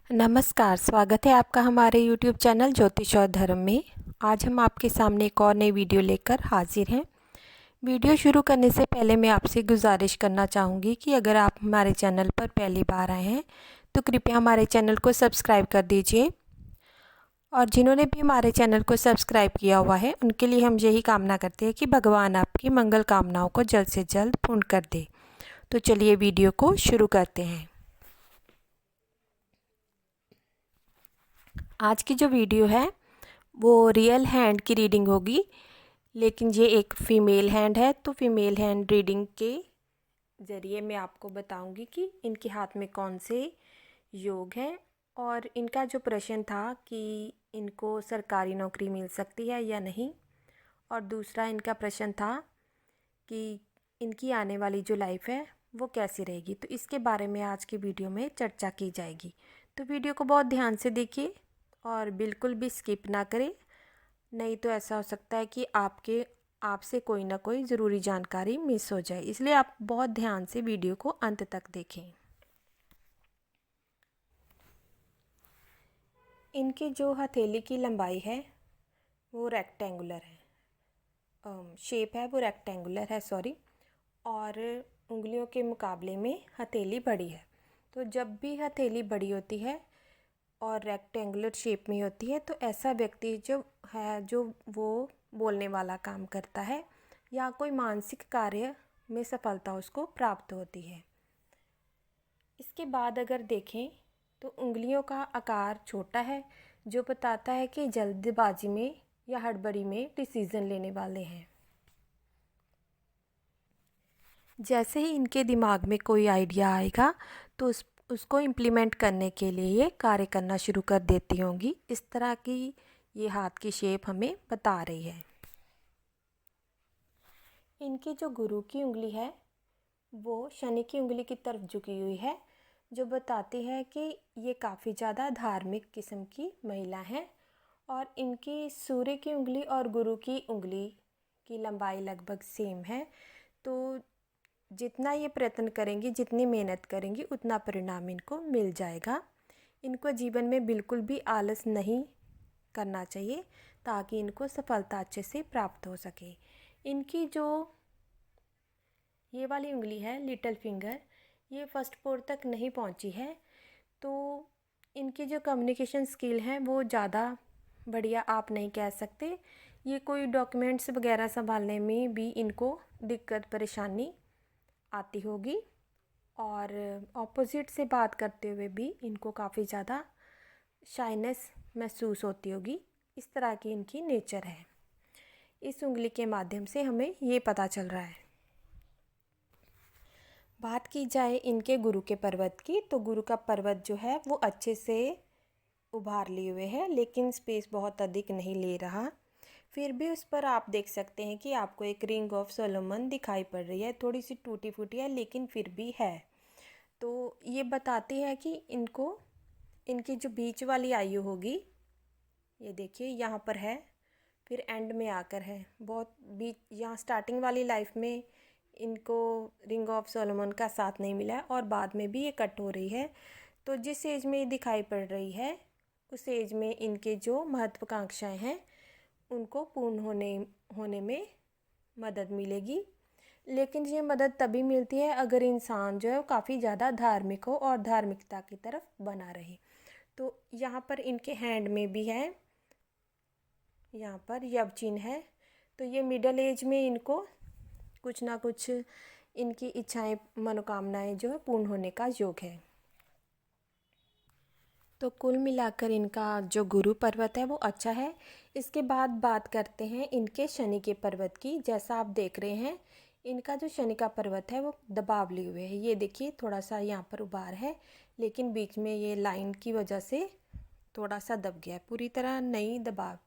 नमस्कार, स्वागत है आपका हमारे YouTube चैनल ज्योतिष और धर्म में। आज हम आपके सामने एक और नई वीडियो लेकर हाजिर हैं। वीडियो शुरू करने से पहले मैं आपसे गुजारिश करना चाहूँगी कि अगर आप हमारे चैनल पर पहली बार आए हैं तो कृपया हमारे चैनल को सब्सक्राइब कर दीजिए। और जिन्होंने भी हमारे चैनल को सब्सक्राइब किया हुआ है उनके लिए हम यही कामना करते हैं कि भगवान आपकी मंगल कामनाओं को जल्द से जल्द पूर्ण कर दे। तो चलिए वीडियो को शुरू करते हैं। आज की जो वीडियो है वो रियल हैंड की रीडिंग होगी, लेकिन ये एक फ़ीमेल हैंड है। तो फीमेल हैंड रीडिंग के ज़रिए मैं आपको बताऊंगी कि इनके हाथ में कौन से योग हैं और इनका जो प्रश्न था कि इनको सरकारी नौकरी मिल सकती है या नहीं, और दूसरा इनका प्रश्न था कि इनकी आने वाली जो लाइफ है वो कैसी रहेगी। तो इसके बारे में आज की वीडियो में चर्चा की जाएगी। तो वीडियो को बहुत ध्यान से देखिए और बिल्कुल भी स्किप ना करें, नहीं तो ऐसा हो सकता है कि आपसे कोई ना कोई ज़रूरी जानकारी मिस हो जाए। इसलिए आप बहुत ध्यान से वीडियो को अंत तक देखें। इनकी जो हथेली की लंबाई है वो रेक्टेंगुलर है, शेप है वो रेक्टेंगुलर है सॉरी, और उंगलियों के मुकाबले में हथेली बड़ी है। तो जब भी हथेली बड़ी होती है और रेक्टेंगुलर शेप में होती है तो ऐसा व्यक्ति जो वो बोलने वाला काम करता है या कोई मानसिक कार्य में सफलता उसको प्राप्त होती है। इसके बाद अगर देखें तो उंगलियों का आकार छोटा है, जो बताता है कि जल्दबाजी में या हड़बड़ी में डिसीज़न लेने वाले हैं। जैसे ही इनके दिमाग में कोई आइडिया आएगा तो उसको इम्प्लीमेंट करने के लिए ये कार्य करना शुरू कर देती होंगी। इस तरह की ये हाथ की शेप हमें बता रही है। इनकी जो गुरु की उंगली है वो शनि की उंगली की तरफ झुकी हुई है, जो बताती है कि ये काफ़ी ज़्यादा धार्मिक किस्म की महिला हैं। और इनकी सूर्य की उंगली और गुरु की उंगली की लंबाई लगभग सेम है। तो जितना ये प्रयत्न करेंगी, जितनी मेहनत करेंगी, उतना परिणाम इनको मिल जाएगा। इनको जीवन में बिल्कुल भी आलस नहीं करना चाहिए ताकि इनको सफलता अच्छे से प्राप्त हो सके। इनकी जो ये वाली उंगली है लिटिल फिंगर, ये फर्स्ट पोर तक नहीं पहुंची है। तो इनकी जो कम्युनिकेशन स्किल है वो ज़्यादा बढ़िया आप नहीं कह सकते। ये कोई डॉक्यूमेंट्स वगैरह संभालने में भी इनको दिक्कत परेशानी आती होगी, और ऑपोजिट से बात करते हुए भी इनको काफ़ी ज़्यादा शाइनेस महसूस होती होगी। इस तरह की इनकी नेचर है। इस उंगली के माध्यम से हमें ये पता चल रहा है। बात की जाए इनके गुरु के पर्वत की, तो गुरु का पर्वत जो है वो अच्छे से उभार लिए हुए है, लेकिन स्पेस बहुत अधिक नहीं ले रहा। फिर भी उस पर आप देख सकते हैं कि आपको एक रिंग ऑफ सोलोमन दिखाई पड़ रही है। थोड़ी सी टूटी फूटी है लेकिन फिर भी है। तो ये बताती है कि इनकी जो बीच वाली आयु होगी, ये देखिए यहाँ पर है, फिर एंड में आकर है। बहुत बीच यहाँ स्टार्टिंग वाली लाइफ में इनको रिंग ऑफ सोलोमन का साथ नहीं मिला है और बाद में भी ये कट हो रही है। तो जिस एज में ये दिखाई पड़ रही है उस एज में इनके जो महत्वाकांक्षाएं हैं उनको पूर्ण होने में मदद मिलेगी। लेकिन ये मदद तभी मिलती है अगर इंसान जो है वो काफ़ी ज़्यादा धार्मिक हो और धार्मिकता की तरफ बना रहे। तो यहाँ पर इनके हैंड में भी है, यहाँ पर यव चिन्ह है। तो ये मिडल एज में इनको कुछ ना कुछ इनकी इच्छाएं मनोकामनाएं जो है पूर्ण होने का योग है। तो कुल मिलाकर इनका जो गुरु पर्वत है वो अच्छा है। इसके बाद बात करते हैं इनके शनि के पर्वत की। जैसा आप देख रहे हैं इनका जो शनि का पर्वत है वो दबाव लिए हुए है। ये देखिए थोड़ा सा यहाँ पर उभार है, लेकिन बीच में ये लाइन की वजह से थोड़ा सा दब गया है। पूरी तरह नहीं दबा,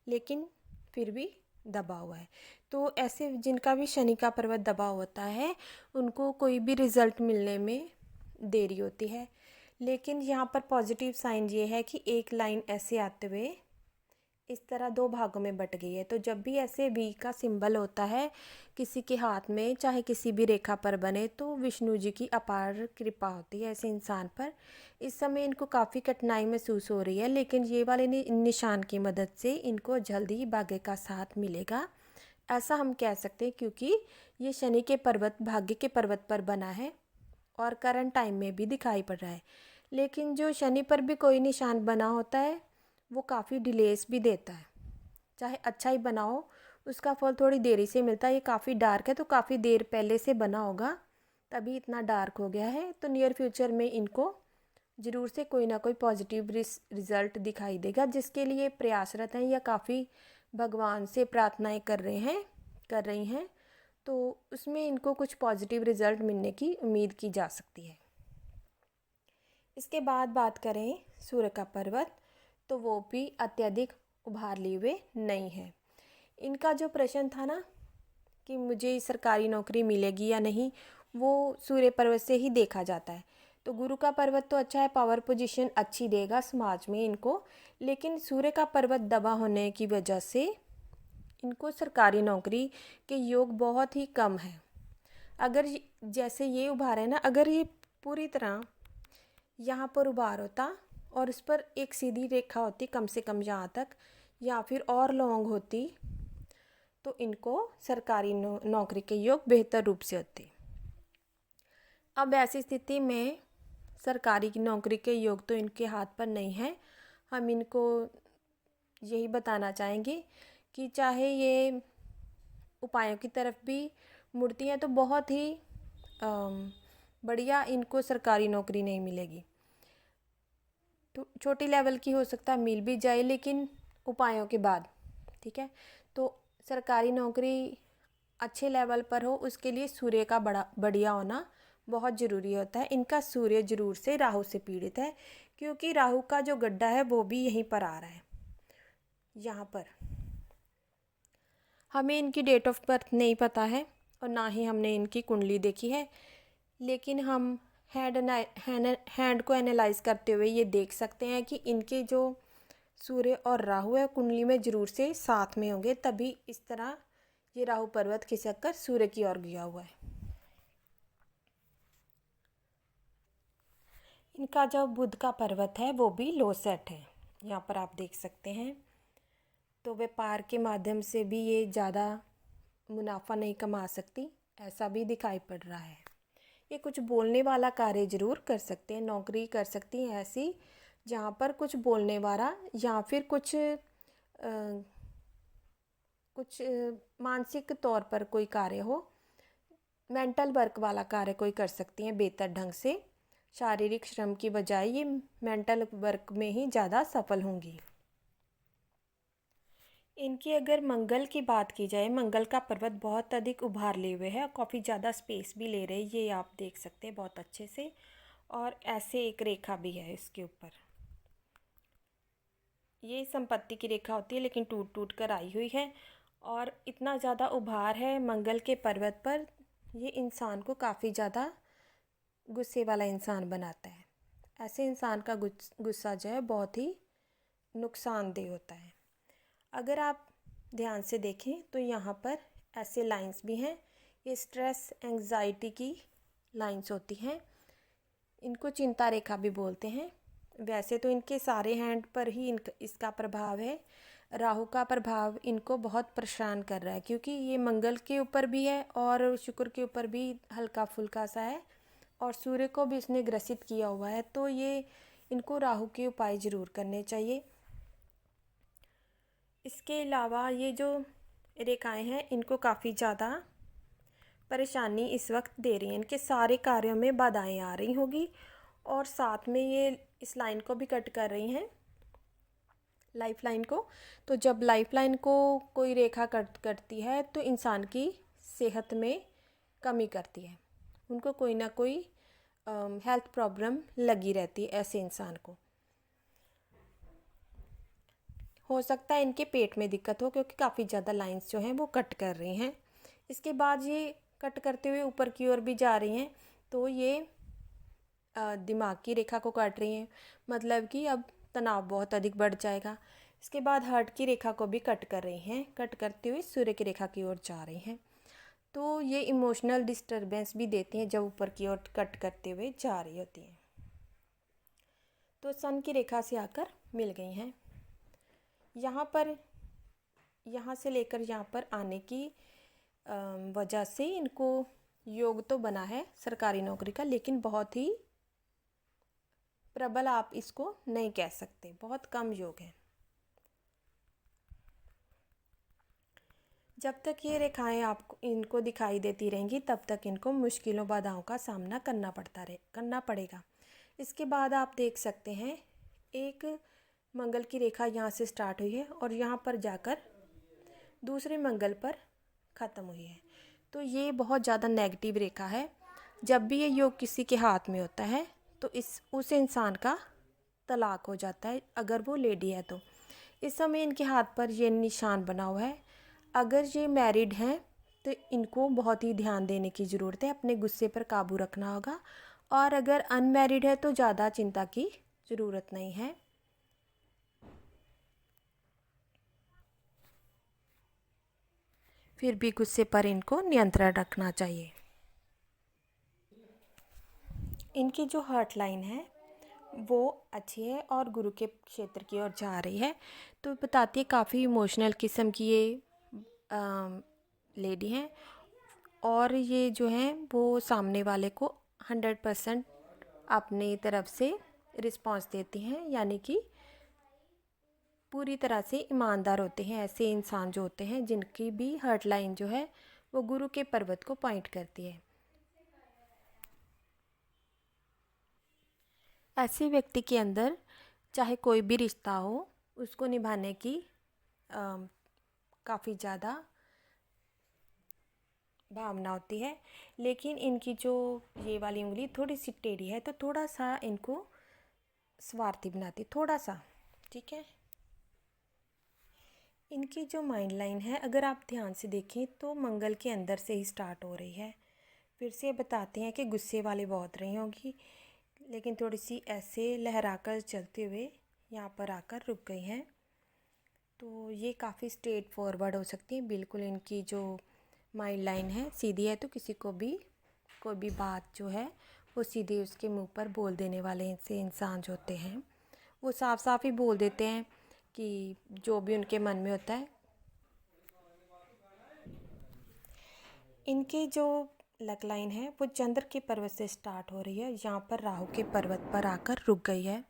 लेकिन फिर भी दबा हुआ है। तो ऐसे जिनका भी शनि का पर्वत दबा होता है उनको कोई भी रिज़ल्ट मिलने में देरी होती है। लेकिन यहाँ पर पॉजिटिव साइन ये है कि एक लाइन ऐसे आते हुए इस तरह दो भागों में बट गई है। तो जब भी ऐसे वी का सिंबल होता है किसी के हाथ में, चाहे किसी भी रेखा पर बने, तो विष्णु जी की अपार कृपा होती है ऐसे इंसान पर। इस समय इनको काफ़ी कठिनाई महसूस हो रही है, लेकिन ये वाले निशान की मदद से इनको जल्द ही भाग्य का साथ मिलेगा, ऐसा हम कह सकते हैं, क्योंकि ये शनि के पर्वत, भाग्य के पर्वत पर बना है और करंट टाइम में भी दिखाई पड़ रहा है। लेकिन जो शनि पर भी कोई निशान बना होता है वो काफ़ी डिलेस भी देता है, चाहे अच्छा ही बना हो उसका फल थोड़ी देरी से मिलता है। ये काफ़ी डार्क है तो काफ़ी देर पहले से बना होगा तभी इतना डार्क हो गया है। तो नियर फ्यूचर में इनको ज़रूर से कोई ना कोई पॉजिटिव रिज़ल्ट दिखाई देगा, जिसके लिए प्रयासरत हैं या काफ़ी भगवान से प्रार्थनाएं कर रही हैं, तो उसमें इनको कुछ पॉजिटिव रिज़ल्ट मिलने की उम्मीद की जा सकती है। इसके बाद बात करें सूर्य का पर्वत, तो वो भी अत्यधिक उभार लिए हुए नहीं है। इनका जो प्रश्न था ना कि मुझे सरकारी नौकरी मिलेगी या नहीं, वो सूर्य पर्वत से ही देखा जाता है। तो गुरु का पर्वत तो अच्छा है, पावर पोजीशन अच्छी देगा समाज में इनको, लेकिन सूर्य का पर्वत दबा होने की वजह से इनको सरकारी नौकरी के योग बहुत ही कम है। अगर जैसे ये उभार है ना, अगर ये पूरी तरह यहाँ पर उभार होता और इस पर एक सीधी रेखा होती कम से कम यहाँ तक, या फिर और लॉन्ग होती, तो इनको सरकारी नौकरी के योग बेहतर रूप से होते। अब ऐसी स्थिति में सरकारी की नौकरी के योग तो इनके हाथ पर नहीं है। हम इनको यही बताना चाहेंगे कि चाहे ये उपायों की तरफ भी मुड़ती हैं तो बहुत ही बढ़िया इनको सरकारी नौकरी नहीं मिलेगी। तो छोटी लेवल की हो सकता है मिल भी जाए, लेकिन उपायों के बाद, ठीक है। तो सरकारी नौकरी अच्छे लेवल पर हो उसके लिए सूर्य का बढ़िया होना बहुत ज़रूरी होता है। इनका सूर्य जरूर से राहु से पीड़ित है, क्योंकि राहु का जो गड्ढा है वो भी यहीं पर आ रहा है। यहाँ पर हमें इनकी डेट ऑफ बर्थ नहीं पता है और ना ही हमने इनकी कुंडली देखी है, लेकिन हम हैंड को एनालाइज करते हुए ये देख सकते हैं कि इनके जो सूर्य और राहु है कुंडली में ज़रूर से साथ में होंगे, तभी इस तरह ये राहु पर्वत खिसक कर सूर्य की ओर गया हुआ है। इनका जो बुध का पर्वत है वो भी लो सेट है, यहाँ पर आप देख सकते हैं। तो व्यापार के माध्यम से भी ये ज़्यादा मुनाफा नहीं कमा सकती, ऐसा भी दिखाई पड़ रहा है। ये कुछ बोलने वाला कार्य ज़रूर कर सकते हैं, नौकरी कर सकती हैं ऐसी जहाँ पर कुछ बोलने वाला या फिर कुछ मानसिक तौर पर कोई कार्य हो, मेंटल वर्क वाला कार्य कोई कर सकती हैं बेहतर ढंग से। शारीरिक श्रम की बजाय ये मेंटल वर्क में ही ज़्यादा सफल होंगी। इनकी अगर मंगल की बात की जाए, मंगल का पर्वत बहुत अधिक उभार लिए हुए है और काफ़ी ज़्यादा स्पेस भी ले रहे हैं, ये आप देख सकते हैं बहुत अच्छे से। और ऐसे एक रेखा भी है इसके ऊपर, ये संपत्ति की रेखा होती है लेकिन टूट टूट कर आई हुई है। और इतना ज़्यादा उभार है मंगल के पर्वत पर, ये इंसान को काफ़ी ज़्यादा गुस्से वाला इंसान बनाता है। ऐसे इंसान का गुस्सा जो है बहुत ही नुकसानदेह होता है। अगर आप ध्यान से देखें तो यहाँ पर ऐसे लाइंस भी हैं, ये स्ट्रेस एंजाइटी की लाइंस होती हैं, इनको चिंता रेखा भी बोलते हैं। वैसे तो इनके सारे हैंड पर ही इसका प्रभाव है। राहु का प्रभाव इनको बहुत परेशान कर रहा है, क्योंकि ये मंगल के ऊपर भी है और शुक्र के ऊपर भी हल्का फुल्का सा है और सूर्य को भी इसने ग्रसित किया हुआ है। तो ये इनको राहु के उपाय ज़रूर करने चाहिए। इसके अलावा ये जो रेखाएं हैं इनको काफ़ी ज़्यादा परेशानी इस वक्त दे रही हैं, इनके सारे कार्यों में बाधाएं आ रही होगी और साथ में ये इस लाइन को भी कट कर रही हैं, लाइफ लाइन को। तो जब लाइफ लाइन को कोई रेखा कट करती है तो इंसान की सेहत में कमी करती है, उनको कोई ना कोई हेल्थ प्रॉब्लम लगी रहती है ऐसे इंसान को। हो सकता है इनके पेट में दिक्कत हो, क्योंकि काफ़ी ज़्यादा लाइंस जो हैं वो कट कर रही हैं। इसके बाद ये कट करते हुए ऊपर की ओर भी जा रही हैं, तो ये दिमाग की रेखा को काट रही हैं, मतलब कि अब तनाव बहुत अधिक बढ़ जाएगा। इसके बाद हार्ट की रेखा को भी कट कर रही हैं, कट करते हुए सूर्य की रेखा की ओर जा रही हैं। तो ये इमोशनल डिस्टरबेंस भी देती हैं जब ऊपर की ओर कट करते हुए जा रही होती हैं। तो सन की रेखा से आकर मिल गई हैं। यहाँ से लेकर यहाँ पर आने की वजह से इनको योग तो बना है सरकारी नौकरी का, लेकिन बहुत ही प्रबल आप इसको नहीं कह सकते, बहुत कम योग है। जब तक ये रेखाएं आपको इनको दिखाई देती रहेंगी तब तक इनको मुश्किलों बाधाओं का सामना करना पड़ेगा। इसके बाद आप देख सकते हैं एक मंगल की रेखा यहाँ से स्टार्ट हुई है और यहाँ पर जाकर दूसरे मंगल पर ख़त्म हुई है। तो ये बहुत ज़्यादा नेगेटिव रेखा है। जब भी ये योग किसी के हाथ में होता है तो उस इंसान का तलाक हो जाता है, अगर वो लेडी है तो। इस समय इनके हाथ पर ये निशान बना हुआ है। अगर ये मैरिड हैं तो इनको बहुत ही ध्यान देने की ज़रूरत है, अपने गुस्से पर काबू रखना होगा। और अगर अनमैरिड है तो ज़्यादा चिंता की ज़रूरत नहीं है। फिर भी गुस्से पर इनको नियंत्रण रखना चाहिए। इनकी जो हार्ट लाइन है वो अच्छी है और गुरु के क्षेत्र की ओर जा रही है। तो बताती है काफ़ी इमोशनल किस्म की ये लेडी हैं और ये जो हैं वो सामने वाले को 100% अपनी तरफ से रिस्पॉन्स देती हैं, यानी कि पूरी तरह से ईमानदार होते हैं। ऐसे इंसान जो होते हैं जिनकी भी हार्ट लाइन जो है वो गुरु के पर्वत को पॉइंट करती है। ऐसे व्यक्ति के अंदर चाहे कोई भी रिश्ता हो उसको निभाने की काफ़ी ज़्यादा भावना होती है। लेकिन इनकी जो ये वाली उंगली थोड़ी सी टेढ़ी है तो थोड़ा सा इनको स्वार्थी बनाती, थोड़ा सा, ठीक है। इनकी जो माइंड लाइन है अगर आप ध्यान से देखें तो मंगल के अंदर से ही स्टार्ट हो रही है। फिर से बताते हैं कि गुस्से वाली बहुत रही होंगी, लेकिन थोड़ी सी ऐसे लहराकर चलते हुए यहाँ पर आकर रुक गई हैं। तो ये काफ़ी स्ट्रेट फॉरवर्ड हो सकती हैं। बिल्कुल इनकी जो माइंड लाइन है सीधी है, तो किसी को भी कोई भी बात जो है वो सीधे उसके मुंह पर बोल देने वाले ऐसे इंसान जो होते हैं वो साफ साफ ही बोल देते हैं कि जो भी उनके मन में होता है। इनकी जो लक लाइन है वो चंद्र के पर्वत से स्टार्ट हो रही है, यहाँ पर राहु के पर्वत पर आकर रुक गई है।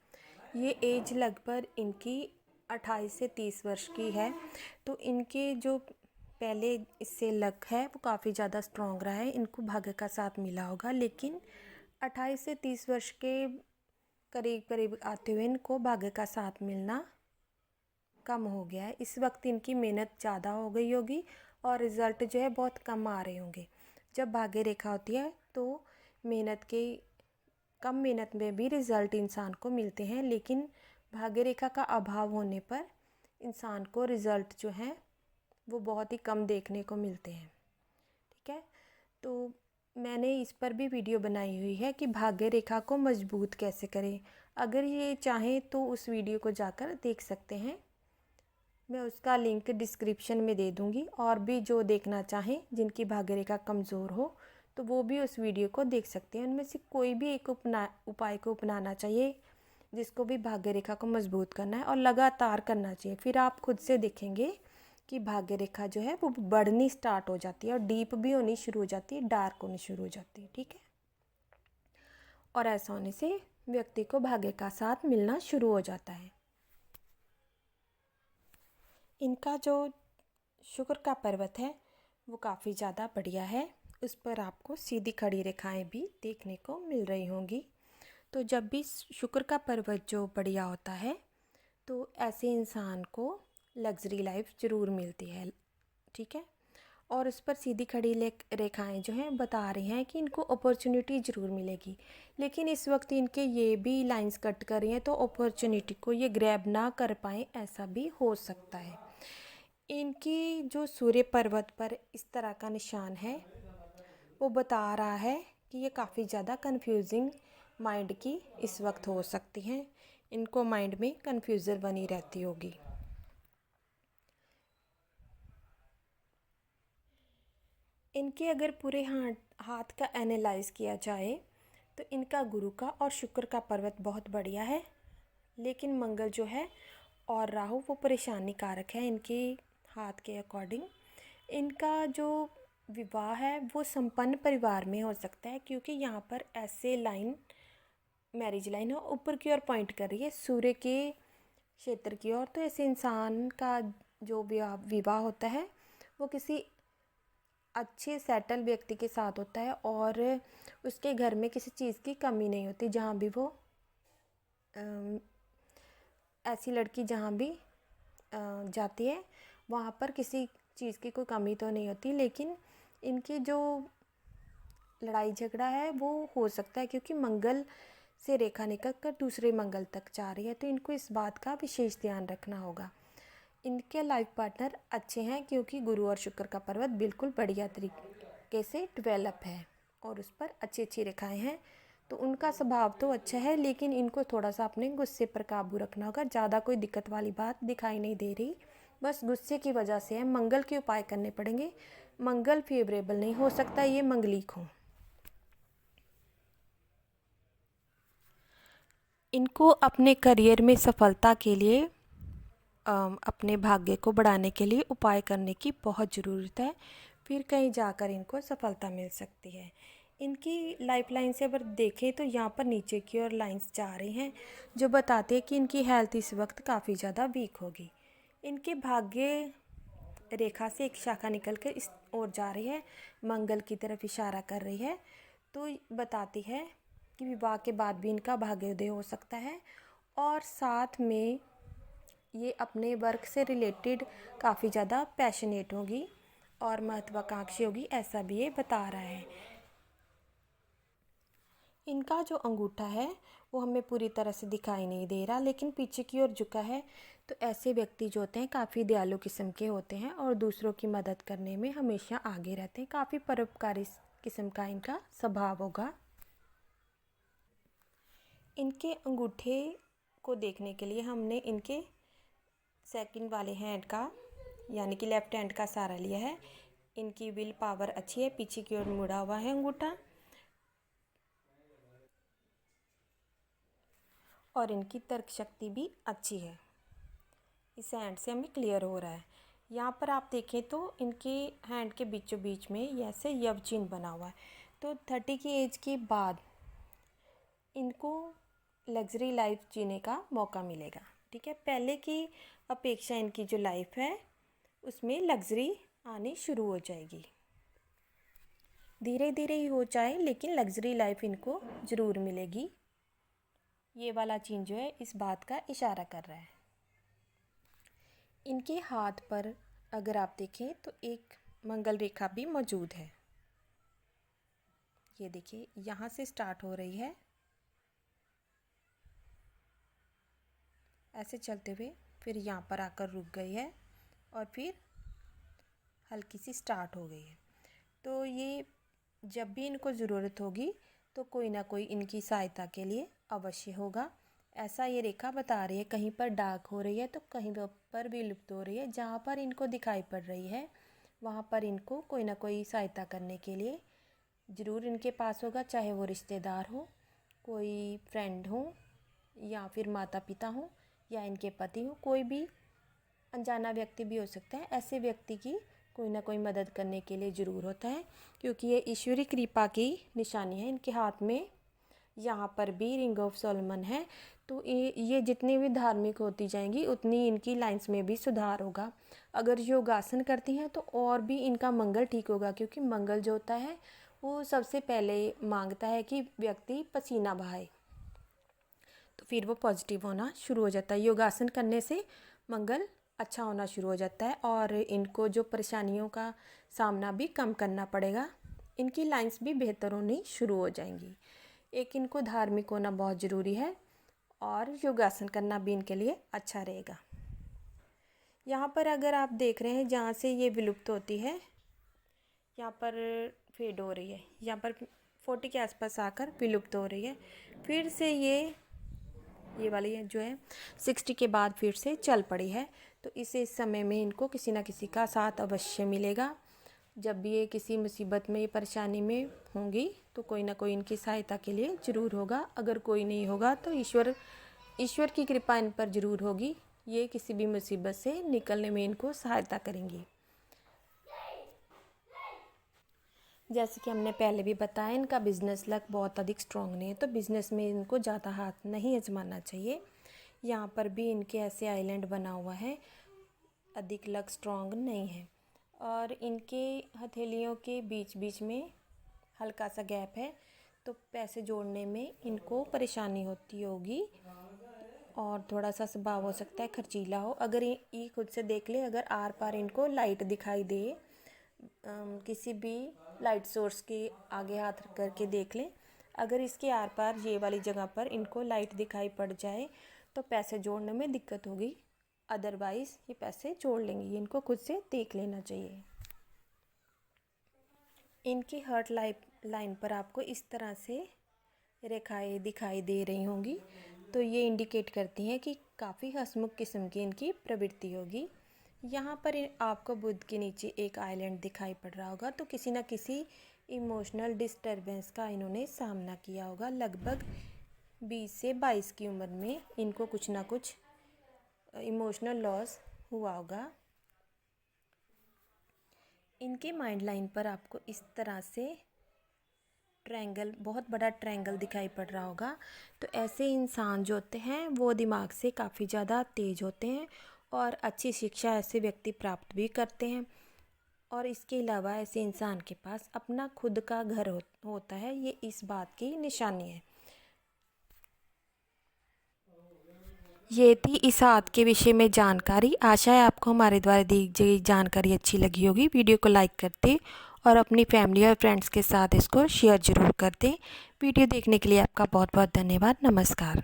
ये एज लगभग इनकी 28 से 30 वर्ष की है। तो इनके जो पहले इससे लक है वो काफ़ी ज़्यादा स्ट्रॉन्ग रहा है, इनको भाग्य का साथ मिला होगा। लेकिन 28 से 30 वर्ष के करीब करीब आते हुए इनको भाग्य का साथ मिलना कम हो गया है। इस वक्त इनकी मेहनत ज़्यादा हो गई होगी और रिज़ल्ट जो है बहुत कम आ रहे होंगे। जब भाग्य रेखा होती है तो कम मेहनत में भी रिज़ल्ट इंसान को मिलते हैं, लेकिन भाग्य रेखा का अभाव होने पर इंसान को रिज़ल्ट जो है वो बहुत ही कम देखने को मिलते हैं, ठीक है। तो मैंने इस पर भी वीडियो बनाई हुई है कि भाग्य रेखा को मजबूत कैसे करें। अगर ये चाहें तो उस वीडियो को जाकर देख सकते हैं, मैं उसका लिंक डिस्क्रिप्शन में दे दूँगी। और भी जो देखना चाहें जिनकी भाग्य रेखा कमज़ोर हो तो वो भी उस वीडियो को देख सकते हैं। उनमें से कोई भी एक उपाय को अपनाना चाहिए जिसको भी भाग्य रेखा को मजबूत करना है, और लगातार करना चाहिए। फिर आप खुद से देखेंगे कि भाग्य रेखा जो है वो बढ़नी स्टार्ट हो जाती है और डीप भी होनी शुरू हो जाती है, डार्क होनी शुरू हो जाती है, ठीक है। और ऐसा होने से व्यक्ति को भाग्य का साथ मिलना शुरू हो जाता है। इनका जो शुक्र का पर्वत है वो काफ़ी ज़्यादा बढ़िया है, उस पर आपको सीधी खड़ी रेखाएं भी देखने को मिल रही होंगी। तो जब भी शुक्र का पर्वत जो बढ़िया होता है तो ऐसे इंसान को लग्जरी लाइफ ज़रूर मिलती है, ठीक है। और उस पर सीधी खड़ी रेखाएं जो हैं बता रही हैं कि इनको अपॉर्चुनिटी ज़रूर मिलेगी। लेकिन इस वक्त इनके ये भी लाइंस कट कर रही हैं तो अपॉर्चुनिटी को ये ग्रैब ना कर पाएँ, ऐसा भी हो सकता है। इनकी जो सूर्य पर्वत पर इस तरह का निशान है वो बता रहा है कि ये काफ़ी ज़्यादा कंफ्यूजिंग माइंड की इस वक्त हो सकती हैं, इनको माइंड में कंफ्यूजन बनी रहती होगी। इनके अगर पूरे हाथ का एनालाइज किया जाए तो इनका गुरु का और शुक्र का पर्वत बहुत बढ़िया है, लेकिन मंगल जो है और राहु वो परेशानी कारक है इनके हाथ के अकॉर्डिंग। इनका जो विवाह है वो संपन्न परिवार में हो सकता है, क्योंकि यहाँ पर ऐसे लाइन मैरिज लाइन है ऊपर की ओर पॉइंट कर रही है सूर्य के क्षेत्र की ओर। तो ऐसे इंसान का जो विवाह होता है वो किसी अच्छे सेटल व्यक्ति के साथ होता है और उसके घर में किसी चीज़ की कमी नहीं होती। जहाँ भी वो ऐसी लड़की जहाँ भी जाती है वहाँ पर किसी चीज़ की कोई कमी तो नहीं होती, लेकिन इनकी जो लड़ाई झगड़ा है वो हो सकता है क्योंकि मंगल से रेखा निकल कर दूसरे मंगल तक जा रही है। तो इनको इस बात का विशेष ध्यान रखना होगा। इनके लाइफ पार्टनर अच्छे हैं क्योंकि गुरु और शुक्र का पर्वत बिल्कुल बढ़िया तरीके से डेवलप है और उस पर अच्छी अच्छी रेखाएं हैं। तो उनका स्वभाव तो अच्छा है, लेकिन इनको थोड़ा सा अपने गुस्से पर काबू रखना होगा। ज़्यादा कोई दिक्कत वाली बात दिखाई नहीं दे रही, बस गुस्से की वजह से है। मंगल के उपाय करने पड़ेंगे। मंगल फेवरेबल नहीं हो सकता, ये मंगलिक हो। इनको अपने करियर में सफलता के लिए अपने भाग्य को बढ़ाने के लिए उपाय करने की बहुत ज़रूरत है, फिर कहीं जाकर इनको सफलता मिल सकती है। इनकी लाइफ लाइन से अगर देखें तो यहाँ पर नीचे की ओर लाइंस जा रही हैं जो बताते हैं कि इनकी हेल्थ इस वक्त काफ़ी ज़्यादा वीक होगी। इनके भाग्य रेखा से एक शाखा निकल कर इस ओर जा रही है, मंगल की तरफ इशारा कर रही है। तो बताती है कि विवाह के बाद भी इनका भाग्योदय हो सकता है और साथ में ये अपने वर्क से रिलेटेड काफ़ी ज़्यादा पैशनेट होगी और महत्वाकांक्षी होगी, ऐसा भी ये बता रहा है। इनका जो अंगूठा है वो हमें पूरी तरह से दिखाई नहीं दे रहा, लेकिन पीछे की ओर झुका है। तो ऐसे व्यक्ति जो होते हैं काफ़ी दयालु किस्म के होते हैं और दूसरों की मदद करने में हमेशा आगे रहते हैं। काफ़ी परोपकारी किस्म का इनका स्वभाव होगा। इनके अंगूठे को देखने के लिए हमने इनके सेकंड वाले हैंड का यानी कि लेफ़्ट हैंड का सहारा लिया है। इनकी विल पावर अच्छी है, पीछे की ओर मुड़ा हुआ है अंगूठा और इनकी तर्क शक्ति भी अच्छी है। इस हैंड से हमें क्लियर हो रहा है। यहाँ पर आप देखें तो इनके हैंड के बीचों बीच में ऐसे यव चिन्ह बना हुआ है। तो 30 की एज के बाद इनको लग्जरी लाइफ जीने का मौका मिलेगा। ठीक है, पहले की अपेक्षा इनकी जो लाइफ है उसमें लग्जरी आनी शुरू हो जाएगी। धीरे धीरे ही हो जाए लेकिन लग्जरी लाइफ इनको ज़रूर मिलेगी। ये वाला चिन्ह जो है इस बात का इशारा कर रहा है। इनके हाथ पर अगर आप देखें तो एक मंगल रेखा भी मौजूद है। ये देखिए यहाँ से स्टार्ट हो रही है, ऐसे चलते हुए फिर यहाँ पर आकर रुक गई है और फिर हल्की सी स्टार्ट हो गई है। तो ये जब भी इनको ज़रूरत होगी तो कोई ना कोई इनकी सहायता के लिए अवश्य होगा, ऐसा ये रेखा बता रही है। कहीं पर डार्क हो रही है तो कहीं पर भी लुप्त हो रही है। जहाँ पर इनको दिखाई पड़ रही है वहाँ पर इनको कोई ना कोई सहायता करने के लिए ज़रूर इनके पास होगा, चाहे वो रिश्तेदार हो, कोई फ्रेंड हो या फिर माता पिता हो या इनके पति हो, कोई भी अनजाना व्यक्ति भी हो सकता है। ऐसे व्यक्ति की कोई ना कोई मदद करने के लिए ज़रूर होता है, क्योंकि ये ईश्वरीय कृपा की निशानी है। इनके हाथ में यहाँ पर भी रिंग ऑफ सोलोमन है। तो ये जितनी भी धार्मिक होती जाएंगी उतनी इनकी लाइंस में भी सुधार होगा। अगर योगासन करती हैं तो और भी इनका मंगल ठीक होगा, क्योंकि मंगल जो होता है वो सबसे पहले मांगता है कि व्यक्ति पसीना बहाए, तो फिर वो पॉजिटिव होना शुरू हो जाता है। योगासन करने से मंगल अच्छा होना शुरू हो जाता है और इनको जो परेशानियों का सामना भी कम करना पड़ेगा। इनकी लाइंस भी बेहतर होनी शुरू हो जाएंगी। एक इनको धार्मिक होना बहुत ज़रूरी है और योगासन करना भी इनके लिए अच्छा रहेगा। यहाँ पर अगर आप देख रहे हैं जहाँ से ये विलुप्त होती है, यहाँ पर फेड हो रही है, यहाँ पर 40 के आसपास आकर विलुप्त हो रही है। फिर से ये वाली जो है 60 के बाद फिर से चल पड़ी है। तो इस समय में इनको किसी ना किसी का साथ अवश्य मिलेगा जब भी ये किसी मुसीबत में, परेशानी में होंगी तो कोई ना कोई इनकी सहायता के लिए ज़रूर होगा। अगर कोई नहीं होगा तो ईश्वर की कृपा इन पर ज़रूर होगी। ये किसी भी मुसीबत से निकलने में इनको सहायता करेंगी। जैसे कि हमने पहले भी बताया, इनका बिजनेस लक बहुत अधिक स्ट्रॉन्ग नहीं है, तो बिज़नेस में इनको ज़्यादा हाथ नहीं आजमाना चाहिए। यहाँ पर भी इनके ऐसे आइलैंड बना हुआ है, अधिक लक स्ट्रॉन्ग नहीं है। और इनके हथेलियों के बीच बीच में हल्का सा गैप है, तो पैसे जोड़ने में इनको परेशानी होती होगी और थोड़ा सा स्वभाव हो सकता है खर्चीला हो। अगर ये खुद से देख ले, अगर आर पार इनको लाइट दिखाई दे, किसी भी लाइट सोर्स के आगे हाथ रख करके देख लें, अगर इसके आर पार ये वाली जगह पर इनको लाइट दिखाई पड़ जाए तो पैसे जोड़ने में दिक्कत होगी। अदरवाइज़ ये पैसे जोड़ लेंगे, ये इनको खुद से देख लेना चाहिए। इनकी हर्ट लाइन पर आपको इस तरह से रेखाएं दिखाई दे रही होंगी, तो ये इंडिकेट करती हैं कि काफ़ी हंसमुख किस्म की इनकी प्रवृत्ति होगी। यहाँ पर आपको बुध के नीचे एक आइलैंड दिखाई पड़ रहा होगा, तो किसी न किसी इमोशनल डिस्टर्बेंस का इन्होंने सामना किया होगा। लगभग 20 से 22 की उम्र में इनको कुछ ना कुछ इमोशनल लॉस हुआ होगा। इनके माइंड लाइन पर आपको इस तरह से ट्रायंगल, बहुत बड़ा ट्रायंगल दिखाई पड़ रहा होगा। तो ऐसे इंसान जो होते हैं वो दिमाग से काफ़ी ज़्यादा तेज होते हैं और अच्छी शिक्षा ऐसे व्यक्ति प्राप्त भी करते हैं। और इसके अलावा ऐसे इंसान के पास अपना खुद का घर होता है, ये इस बात की निशानी है। ये थी इस हाथ के विषय में जानकारी। आशा है आपको हमारे द्वारा दी गई जानकारी अच्छी लगी होगी। वीडियो को लाइक कर दें और अपनी फैमिली और फ्रेंड्स के साथ इसको शेयर ज़रूर कर दें। वीडियो देखने के लिए आपका बहुत बहुत धन्यवाद। नमस्कार।